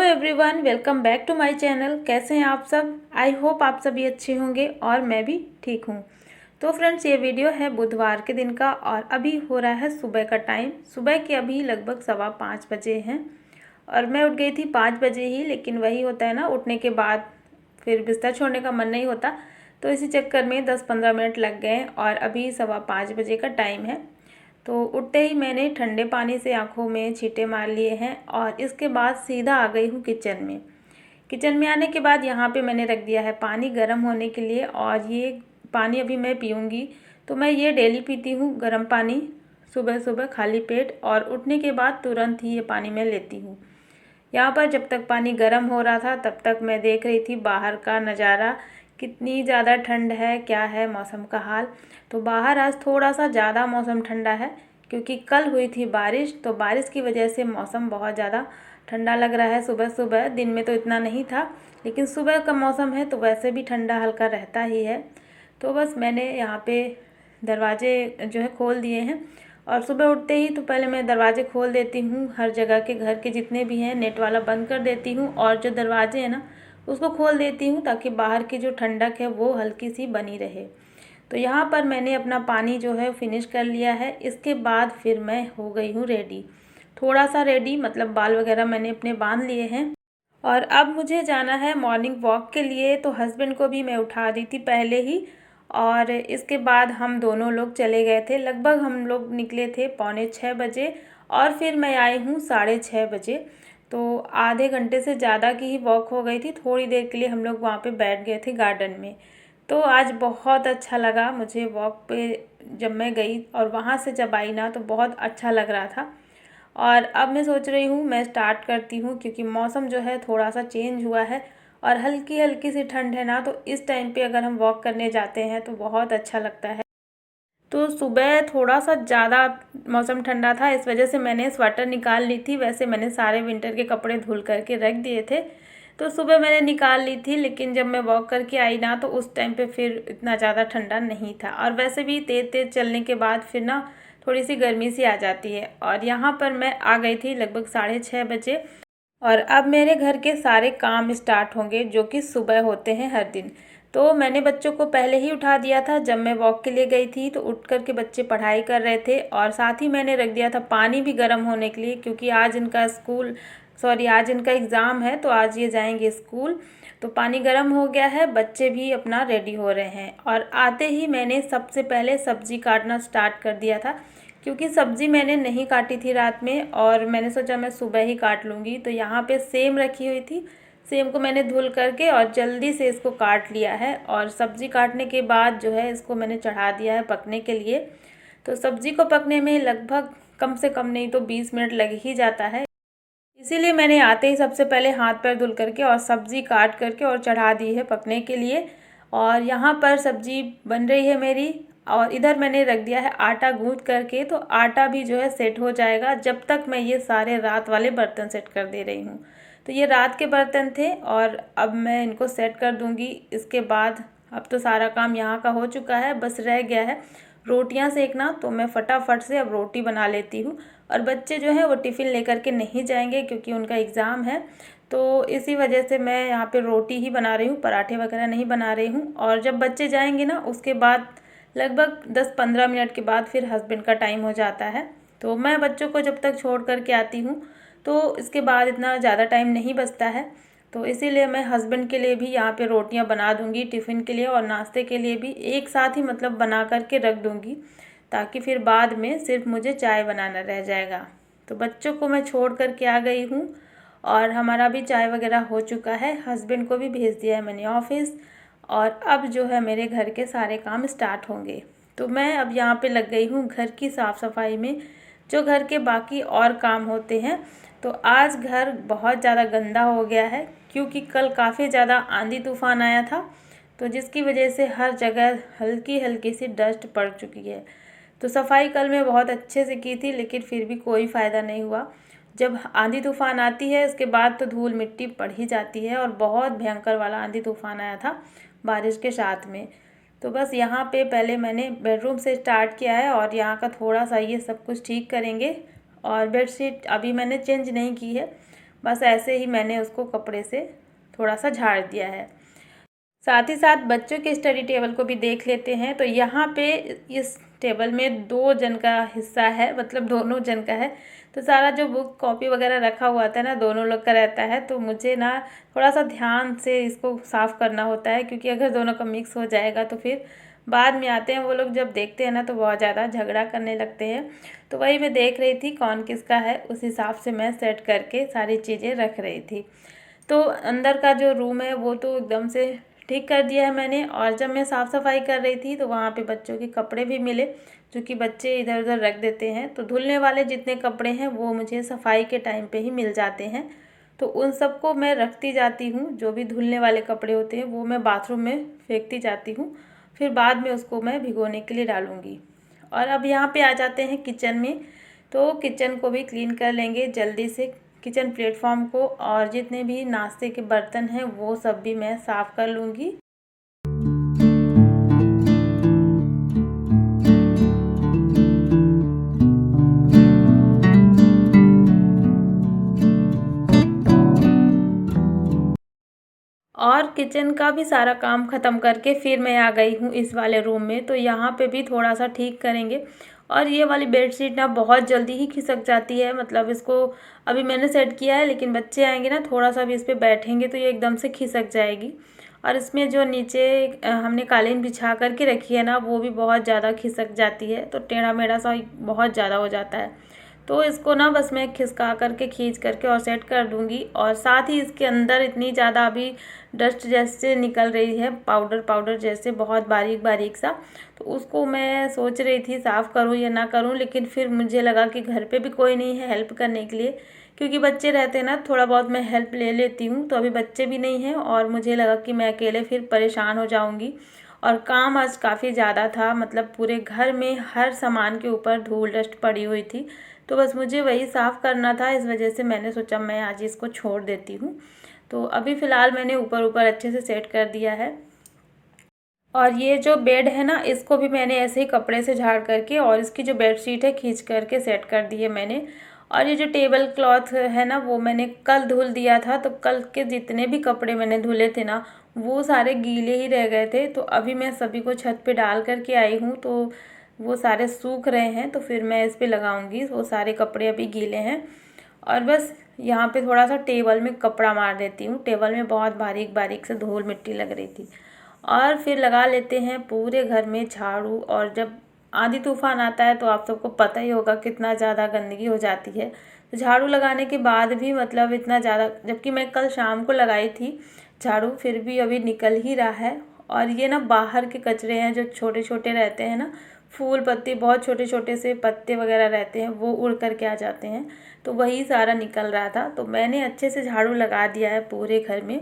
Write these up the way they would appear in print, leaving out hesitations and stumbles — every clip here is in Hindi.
Everyone, welcome back to my channel. कैसे हैं आप सब? आई होप आप सभी अच्छे होंगे और मैं भी ठीक हूँ। तो फ्रेंड्स, ये वीडियो है बुधवार के दिन का और अभी हो रहा है सुबह का टाइम। सुबह के अभी लगभग 5:15 बजे हैं और मैं उठ गई थी 5 बजे ही, लेकिन वही होता है ना, उठने के बाद फिर बिस्तर छोड़ने का मन नहीं होता, तो इसी चक्कर में 10-15 मिनट लग गए और अभी 5:15 बजे का टाइम है। तो उठते ही मैंने ठंडे पानी से आँखों में छींटे मार लिए हैं और इसके बाद सीधा आ गई हूँ किचन में। किचन में आने के बाद यहाँ पे मैंने रख दिया है पानी गर्म होने के लिए और ये पानी अभी मैं पीऊँगी। तो मैं ये डेली पीती हूँ गर्म पानी, सुबह सुबह खाली पेट, और उठने के बाद तुरंत ही ये पानी मैं लेती हूँ। यहाँ पर जब तक पानी गर्म हो रहा था तब तक मैं देख रही थी बाहर का नज़ारा, कितनी ज़्यादा ठंड है, क्या है मौसम का हाल। तो बाहर आज थोड़ा सा ज़्यादा मौसम ठंडा है क्योंकि कल हुई थी बारिश, तो बारिश की वजह से मौसम बहुत ज़्यादा ठंडा लग रहा है सुबह सुबह। दिन में तो इतना नहीं था, लेकिन सुबह का मौसम है तो वैसे भी ठंडा हल्का रहता ही है। तो बस मैंने यहाँ पे दरवाजे जो है खोल दिए हैं और सुबह उठते ही तो पहले मैं दरवाजे खोल देती हूँ। हर जगह के घर के जितने भी हैं नेट वाला बंद कर देती हूँ और जो दरवाजे हैं ना उसको खोल देती हूँ ताकि बाहर की जो ठंडक है वो हल्की सी बनी रहे। तो यहाँ पर मैंने अपना पानी जो है फिनिश कर लिया है। इसके बाद फिर मैं हो गई हूँ रेडी, थोड़ा सा रेडी, मतलब बाल वगैरह मैंने अपने बांध लिए हैं और अब मुझे जाना है मॉर्निंग वॉक के लिए। तो हस्बैंड को भी मैं उठा दी थी पहले ही और इसके बाद हम दोनों लोग चले गए थे। लगभग हम लोग निकले थे 5:45 बजे और फिर मैं आई हूँ 6:30 बजे। तो आधे घंटे से ज़्यादा की ही वॉक हो गई थी। थोड़ी देर के लिए हम लोग वहाँ पे बैठ गए थे गार्डन में। तो आज बहुत अच्छा लगा मुझे वॉक पे जब मैं गई और वहाँ से जब आई ना तो बहुत अच्छा लग रहा था। और अब मैं सोच रही हूँ मैं स्टार्ट करती हूँ क्योंकि मौसम जो है थोड़ा सा चेंज हुआ है और हल्की हल्की सी ठंड है ना, तो इस टाइम पे अगर हम वॉक करने जाते हैं तो बहुत अच्छा लगता है। तो सुबह थोड़ा सा ज़्यादा मौसम ठंडा था, इस वजह से मैंने स्वेटर निकाल ली थी। वैसे मैंने सारे विंटर के कपड़े धुल करके रख दिए थे, तो सुबह मैंने निकाल ली थी, लेकिन जब मैं वॉक करके आई ना तो उस टाइम पे फिर इतना ज़्यादा ठंडा नहीं था। और वैसे भी तेज़ तेज़ चलने के बाद फिर ना थोड़ी सी गर्मी सी आ जाती है। और यहाँ पर मैं आ गई थी लगभग 6:30 बजे और अब मेरे घर के सारे काम स्टार्ट होंगे जो कि सुबह होते हैं हर दिन। तो मैंने बच्चों को पहले ही उठा दिया था। जब मैं वॉक के लिए गई थी तो उठ कर के बच्चे पढ़ाई कर रहे थे और साथ ही मैंने रख दिया था पानी भी गर्म होने के लिए, क्योंकि आज इनका एग्ज़ाम है तो आज ये जाएंगे स्कूल। तो पानी गर्म हो गया है, बच्चे भी अपना रेडी हो रहे हैं और आते ही मैंने सबसे पहले सब्ज़ी काटना स्टार्ट कर दिया था, क्योंकि सब्ज़ी मैंने नहीं काटी थी रात में और मैंने सोचा मैं सुबह ही काट लूँगी। तो यहाँ पे सेम रखी हुई थी, सेम को मैंने धुल करके और जल्दी से इसको काट लिया है और सब्ज़ी काटने के बाद जो है इसको मैंने चढ़ा दिया है पकने के लिए। तो सब्ज़ी को पकने में लगभग कम से कम नहीं तो 20 मिनट लग ही जाता है, इसीलिए मैंने आते ही सबसे पहले हाथ पैर धुल करके और सब्ज़ी काट करके और चढ़ा दी है पकने के लिए। और यहाँ पर सब्ज़ी बन रही है मेरी और इधर मैंने रख दिया है आटा गूँथ करके। तो आटा भी जो है सेट हो जाएगा जब तक मैं ये सारे रात वाले बर्तन सेट कर दे रही हूँ। तो ये रात के बर्तन थे और अब मैं इनको सेट कर दूँगी। इसके बाद अब तो सारा काम यहाँ का हो चुका है, बस रह गया है रोटियां सेकना। तो मैं फटाफट से अब रोटी बना लेती हूँ। और बच्चे जो हैं वो टिफ़िन लेकर के नहीं जाएंगे क्योंकि उनका एग्ज़ाम है, तो इसी वजह से मैं यहाँ पे रोटी ही बना रही हूँ, पराठे वगैरह नहीं बना रही हूँ। और जब बच्चे जाएंगे ना उसके बाद लगभग 10-15 मिनट के बाद फिर हस्बैंड का टाइम हो जाता है। तो मैं बच्चों को जब तक छोड़ करके आती हूँ तो इसके बाद इतना ज़्यादा टाइम नहीं बचता है। तो इसीलिए मैं हस्बैंड के लिए भी यहाँ पे रोटियाँ बना दूँगी टिफ़िन के लिए और नाश्ते के लिए भी एक साथ ही मतलब बना करके रख दूँगी, ताकि फिर बाद में सिर्फ मुझे चाय बनाना रह जाएगा। तो बच्चों को मैं छोड़ करके आ गई हूँ और हमारा भी चाय वगैरह हो चुका है। हस्बैंड को भी भेज दिया है मैंने ऑफिस और अब जो है मेरे घर के सारे काम स्टार्ट होंगे। तो मैं अब यहाँ पे लग गई हूँ घर की साफ़ सफाई में, जो घर के बाकी और काम होते हैं। तो आज घर बहुत ज़्यादा गंदा हो गया है क्योंकि कल काफ़ी ज़्यादा आंधी तूफ़ान आया था, तो जिसकी वजह से हर जगह हल्की हल्की सी डस्ट पड़ चुकी है। तो सफाई कल मैं बहुत अच्छे से की थी, लेकिन फिर भी कोई फ़ायदा नहीं हुआ। जब आंधी तूफ़ान आती है इसके बाद तो धूल मिट्टी पड़ ही जाती है और बहुत भयंकर वाला आंधी तूफ़ान आया था बारिश के साथ में। तो बस यहाँ पे पहले मैंने बेडरूम से स्टार्ट किया है और यहाँ का थोड़ा सा ये सब कुछ ठीक करेंगे। और बेडशीट अभी मैंने चेंज नहीं की है, बस ऐसे ही मैंने उसको कपड़े से थोड़ा सा झाड़ दिया है। साथ ही साथ बच्चों के स्टडी टेबल को भी देख लेते हैं। तो यहाँ पे इस टेबल में 2 जन का हिस्सा है, मतलब दोनों जन का है। तो सारा जो बुक कॉपी वगैरह रखा हुआ था ना, दोनों लोग का रहता है। तो मुझे ना थोड़ा सा ध्यान से इसको साफ़ करना होता है, क्योंकि अगर दोनों का मिक्स हो जाएगा तो फिर बाद में आते हैं वो लोग, जब देखते हैं ना तो बहुत ज़्यादा झगड़ा करने लगते हैं। तो वही मैं देख रही थी कौन किसका है, उस हिसाब से मैं सेट करके सारी चीज़ें रख रही थी। तो अंदर का जो रूम है वो तो एकदम से ठीक कर दिया है मैंने। और जब मैं साफ़ सफाई कर रही थी तो वहाँ पे बच्चों के कपड़े भी मिले, जो कि बच्चे इधर उधर रख देते हैं। तो धुलने वाले जितने कपड़े हैं वो मुझे सफाई के टाइम पे ही मिल जाते हैं, तो उन सबको मैं रखती जाती हूँ। जो भी धुलने वाले कपड़े होते हैं वो मैं बाथरूम में फेंकती जाती हूँ, फिर बाद में उसको मैं भिगोने के लिए डालूँगी। और अब यहाँ पे आ जाते हैं किचन में। तो किचन को भी क्लीन कर लेंगे जल्दी से, किचन प्लेटफॉर्म को, और जितने भी नाश्ते के बर्तन हैं वो सब भी मैं साफ़ कर लूँगी। और किचन का भी सारा काम ख़त्म करके फिर मैं आ गई हूँ इस वाले रूम में। तो यहाँ पे भी थोड़ा सा ठीक करेंगे। और ये वाली बेडशीट ना बहुत जल्दी ही खिसक जाती है, मतलब इसको अभी मैंने सेट किया है, लेकिन बच्चे आएंगे ना थोड़ा सा भी इस पर बैठेंगे तो ये एकदम से खिसक जाएगी। और इसमें जो नीचे हमने कालीन बिछा करके रखी है ना, वो भी बहुत ज़्यादा खिसक जाती है, तो टेढ़ा मेढ़ा सा बहुत ज़्यादा हो जाता है। तो इसको ना बस मैं खिसका करके खींच करके और सेट कर दूंगी। और साथ ही इसके अंदर इतनी ज़्यादा अभी डस्ट जैसे निकल रही है, पाउडर पाउडर जैसे, बहुत बारीक बारीक सा। तो उसको मैं सोच रही थी साफ़ करूँ या ना करूँ, लेकिन फिर मुझे लगा कि घर पे भी कोई नहीं है हेल्प करने के लिए, क्योंकि बच्चे रहते हैं ना, थोड़ा बहुत मैं हेल्प ले लेती हूँ। तो अभी बच्चे भी नहीं हैं और मुझे लगा कि मैं अकेले फिर परेशान हो जाऊँगी। और काम आज काफ़ी ज़्यादा था, मतलब पूरे घर में हर सामान के ऊपर धूल डस्ट पड़ी हुई थी। तो बस मुझे वही साफ़ करना था, इस वजह से मैंने सोचा मैं आज इसको छोड़ देती हूँ। तो अभी फ़िलहाल मैंने ऊपर ऊपर अच्छे से सेट कर दिया है। और ये जो बेड है ना, इसको भी मैंने ऐसे ही कपड़े से झाड़ करके, और इसकी जो बेडशीट है खींच करके सेट कर दी है मैंने। और ये जो टेबल क्लॉथ है ना, वो मैंने कल धुल दिया था। तो कल के जितने भी कपड़े मैंने धुले थे ना, वो सारे गीले ही रह गए थे। तो अभी मैं सभी को छत पे डाल करके आई हूँ, तो वो सारे सूख रहे हैं, तो फिर मैं इस पर लगाऊंगी। वो सारे कपड़े अभी गीले हैं। और बस यहाँ पे थोड़ा सा टेबल में कपड़ा मार देती हूँ, टेबल में बहुत बारीक बारीक से धूल मिट्टी लग रही थी। और फिर लगा लेते हैं पूरे घर में झाड़ू। और जब आंधी तूफान आता है तो आप सबको पता ही होगा कितना ज़्यादा गंदगी हो जाती है। तो झाड़ू लगाने के बाद भी मतलब इतना ज़्यादा, जबकि मैं कल शाम को लगाई थी झाड़ू, फिर भी अभी निकल ही रहा है। और ये ना बाहर के कचरे हैं जो छोटे छोटे रहते हैं ना, फूल पत्ती, बहुत छोटे छोटे से पत्ते वगैरह रहते हैं, वो उड़ करके आ जाते हैं। तो वही सारा निकल रहा था। तो मैंने अच्छे से झाड़ू लगा दिया है पूरे घर में।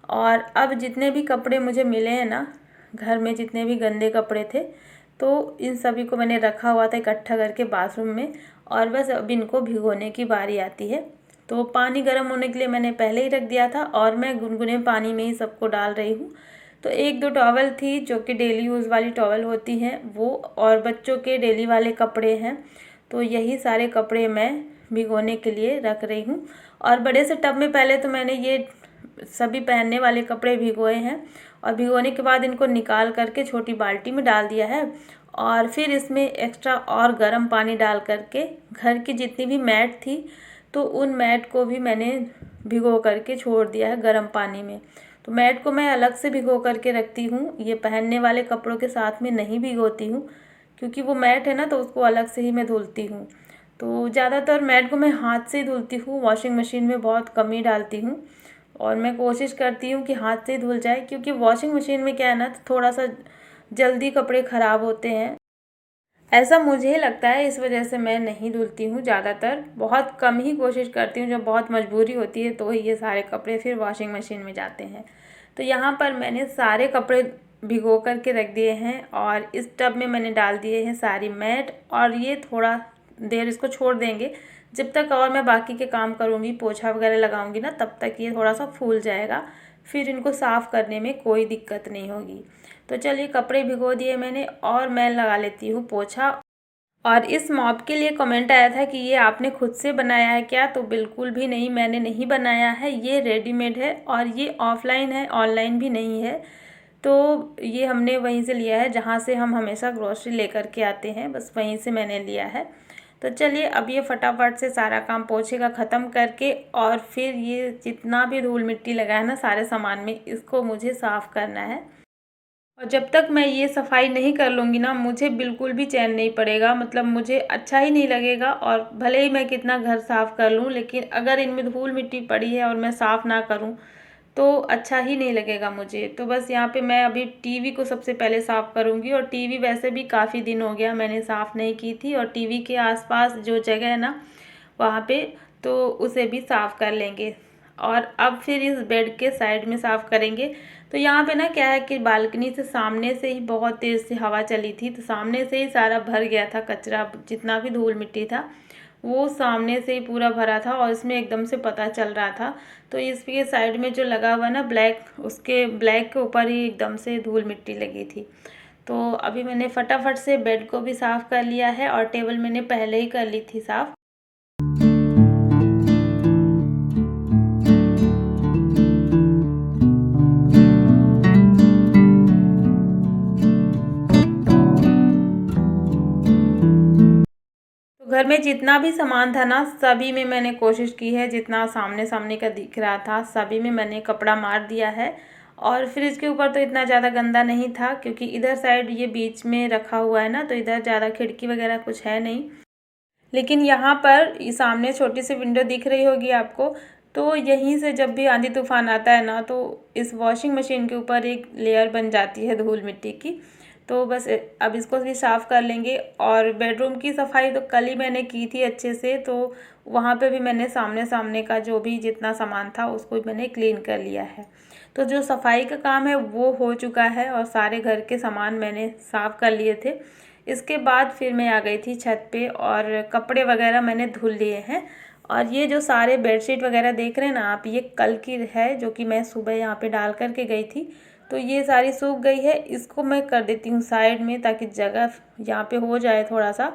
और अब जितने भी कपड़े मुझे मिले हैं ना, घर में जितने भी गंदे कपड़े थे, तो इन सभी को मैंने रखा हुआ था इकट्ठा करके बाथरूम में। और बस अब इनको भिगोने की बारी आती है। तो पानी गर्म होने के लिए मैंने पहले ही रख दिया था, और मैं गुनगुने पानी में ही सबको डाल रही हूँ। तो एक दो टॉवल थी जो कि डेली यूज़ वाली टॉवल होती हैं वो, और बच्चों के डेली वाले कपड़े हैं। तो यही सारे कपड़े मैं भिगोने के लिए रख रही हूँ। और बड़े से टब में पहले तो मैंने ये सभी पहनने वाले कपड़े भिगोए हैं, और भिगोने के बाद इनको निकाल करके छोटी बाल्टी में डाल दिया है। और फिर इसमें एक्स्ट्रा और गर्म पानी डाल करके घर की जितनी भी मैट थी, तो उन मैट को भी मैंने भिगो करके छोड़ दिया है गर्म पानी में। तो मैट को मैं अलग से भिगो करके रखती हूँ, ये पहनने वाले कपड़ों के साथ में नहीं भिगोती हूँ, क्योंकि वो मैट है ना, तो उसको अलग से ही मैं धुलती हूँ। तो ज़्यादातर मैट को मैं हाथ से ही धुलती हूँ, वॉशिंग मशीन में बहुत कम ही डालती हूँ। और मैं कोशिश करती हूँ कि हाथ से ही धुल जाए, क्योंकि वॉशिंग मशीन में क्या है ना, तो थोड़ा सा जल्दी कपड़े ख़राब होते हैं, ऐसा मुझे लगता है। इस वजह से मैं नहीं धुलती हूँ ज़्यादातर, बहुत कम ही कोशिश करती हूँ। जब बहुत मजबूरी होती है तो ही ये सारे कपड़े फिर वॉशिंग मशीन में जाते हैं। तो यहाँ पर मैंने सारे कपड़े भिगो करके रख दिए हैं, और इस टब में मैंने डाल दिए हैं सारी मैट। और ये थोड़ा देर इसको छोड़ देंगे जब तक, और मैं बाकी के काम करूँगी, पोछा वगैरह लगाऊंगी ना, तब तक ये थोड़ा सा फूल जाएगा, फिर इनको साफ़ करने में कोई दिक्कत नहीं होगी। तो चलिए कपड़े भिगो दिए मैंने, और मैं लगा लेती हूँ पोछा। और इस मॉप के लिए कमेंट आया था कि ये आपने खुद से बनाया है क्या, तो बिल्कुल भी नहीं, मैंने नहीं बनाया है, ये रेडीमेड है और ये ऑफलाइन है, ऑनलाइन भी नहीं है। तो ये हमने वहीं से लिया है जहाँ से हम हमेशा ग्रॉसरी लेकर के आते हैं, बस वहीं से मैंने लिया है। तो चलिए अब ये फटाफट से सारा काम पोछे का ख़त्म करके और फिर ये जितना भी धूल मिट्टी लगा है ना सारे सामान में, इसको मुझे साफ़ करना है। और जब तक मैं ये सफाई नहीं कर लूँगी ना, मुझे बिल्कुल भी चैन नहीं पड़ेगा, मतलब मुझे अच्छा ही नहीं लगेगा। और भले ही मैं कितना घर साफ़ कर लूँ, लेकिन अगर इनमें धूल मिट्टी पड़ी है और मैं साफ़ ना करूँ तो अच्छा ही नहीं लगेगा मुझे। तो बस यहाँ पे मैं अभी टीवी को सबसे पहले साफ़ करूँगी। और टीवी वैसे भी काफ़ी दिन हो गया मैंने साफ़ नहीं की थी, और टीवी के आसपास जो जगह है ना वहाँ पे, तो उसे भी साफ़ कर लेंगे। और अब फिर इस बेड के साइड में साफ़ करेंगे। तो यहाँ पे ना क्या है कि बालकनी से सामने से ही बहुत तेज़ से हवा चली थी, तो सामने से ही सारा भर गया था कचरा, जितना भी धूल मिट्टी था वो सामने से ही पूरा भरा था और इसमें एकदम से पता चल रहा था। तो इसके साइड में जो लगा हुआ ना ब्लैक, उसके ब्लैक के ऊपर ही एकदम से धूल मिट्टी लगी थी। तो अभी मैंने फटाफट से बेड को भी साफ़ कर लिया है और टेबल मैंने पहले ही कर ली थी साफ़। तो घर में जितना भी सामान था ना सभी में मैंने कोशिश की है, जितना सामने सामने का दिख रहा था सभी में मैंने कपड़ा मार दिया है। और फ्रिज के ऊपर तो इतना ज़्यादा गंदा नहीं था, क्योंकि इधर साइड ये बीच में रखा हुआ है ना, तो इधर ज़्यादा खिड़की वगैरह कुछ है नहीं। लेकिन यहाँ पर सामने छोटी सी विंडो दिख रही होगी आपको, तो यहीं से जब भी आंधी तूफान आता है ना, तो इस वॉशिंग मशीन के ऊपर एक लेयर बन जाती है धूल मिट्टी की। तो बस अब इसको भी साफ़ कर लेंगे। और बेडरूम की सफाई तो कल ही मैंने की थी अच्छे से, तो वहाँ पे भी मैंने सामने सामने का जो भी जितना सामान था उसको भी मैंने क्लीन कर लिया है। तो जो सफाई का काम है वो हो चुका है और सारे घर के सामान मैंने साफ़ कर लिए थे। इसके बाद फिर मैं आ गई थी छत पे और कपड़े वगैरह मैंने धुल लिए हैं। और ये जो सारे बेडशीट वगैरह देख रहे हैं ना आप, ये कल की है जो कि मैं सुबह यहाँ पे डाल करके गई थी। तो ये सारी सूख गई है, इसको मैं कर देती हूँ साइड में ताकि जगह यहाँ पे हो जाए थोड़ा सा।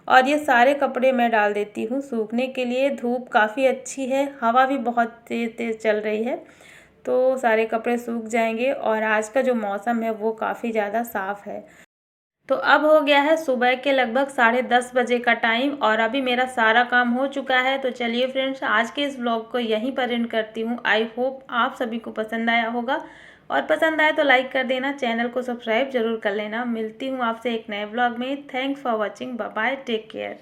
और ये सारे कपड़े मैं डाल देती हूँ सूखने के लिए। धूप काफ़ी अच्छी है, हवा भी बहुत तेज़ तेज़ चल रही है, तो सारे कपड़े सूख जाएंगे। और आज का जो मौसम है वो काफ़ी ज़्यादा साफ़ है। तो अब हो गया है सुबह के लगभग 10:30 बजे का टाइम और अभी मेरा सारा काम हो चुका है। तो चलिए फ्रेंड्स, आज के इस व्लॉग को यहीं पर एंड करती हूँ। आई होप आप सभी को पसंद आया होगा, और पसंद आए तो लाइक कर देना, चैनल को सब्सक्राइब जरूर कर लेना। मिलती हूँ आपसे एक नए व्लॉग में। Thanks for watching, bye bye, take care.